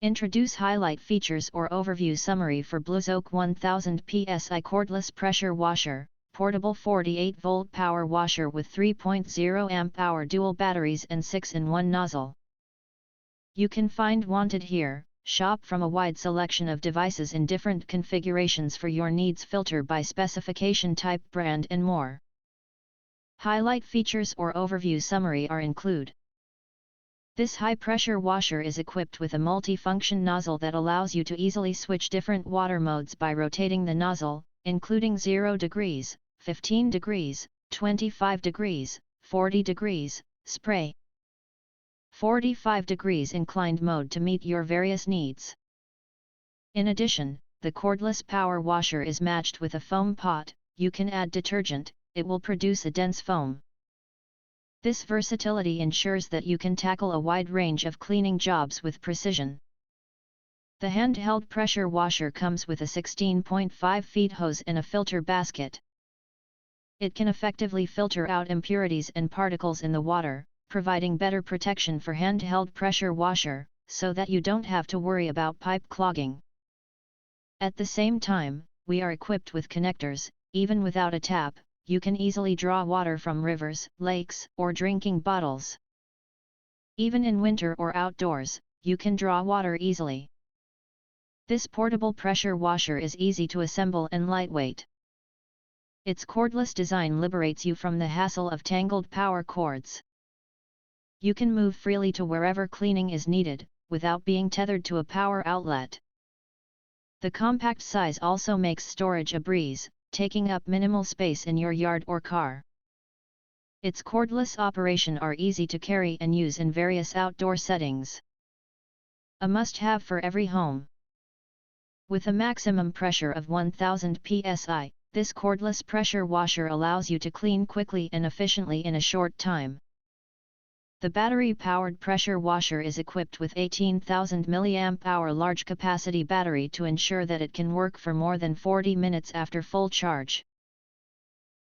Introduce highlight features or overview summary for blusoke 1000 PSI Cordless Pressure Washer, portable 48-volt power washer with 3.0 amp-hour dual batteries and 6-in-1 nozzle. You can find wanted here. Shop from a wide selection of devices in different configurations for your needs, filter by specification, type, brand and more. Highlight features or overview summary are include. This high-pressure washer is equipped with a multi-function nozzle that allows you to easily switch different water modes by rotating the nozzle, including 0 degrees, 15 degrees, 25 degrees, 40 degrees, spray, 45 degrees inclined mode to meet your various needs. In addition, the cordless power washer is matched with a foam pot. You can add detergent, it will produce a dense foam. This versatility ensures that you can tackle a wide range of cleaning jobs with precision. The handheld pressure washer comes with a 16.5 feet hose and a filter basket. It can effectively filter out impurities and particles in the water, providing better protection for handheld pressure washer, so that you don't have to worry about pipe clogging. At the same time, we are equipped with connectors. Even without a tap, you can easily draw water from rivers, lakes, or drinking bottles. Even in winter or outdoors, you can draw water easily. This portable pressure washer is easy to assemble and lightweight. Its cordless design liberates you from the hassle of tangled power cords. You can move freely to wherever cleaning is needed, without being tethered to a power outlet. The compact size also makes storage a breeze, taking up minimal space in your yard or car. Its cordless operation are easy to carry and use in various outdoor settings. A must-have for every home. With a maximum pressure of 1000 psi, this cordless pressure washer allows you to clean quickly and efficiently in a short time. The battery-powered pressure washer is equipped with 18,000 mAh large-capacity battery to ensure that it can work for more than 40 minutes after full charge.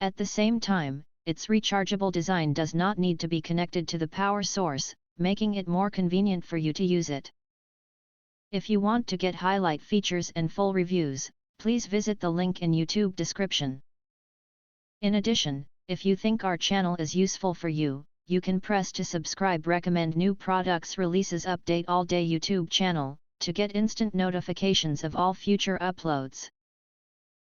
At the same time, its rechargeable design does not need to be connected to the power source, making it more convenient for you to use it. If you want to get highlight features and full reviews, please visit the link in YouTube description. In addition, if you think our channel is useful for you, you can press to subscribe, recommend new products releases, update all day YouTube channel, to get instant notifications of all future uploads.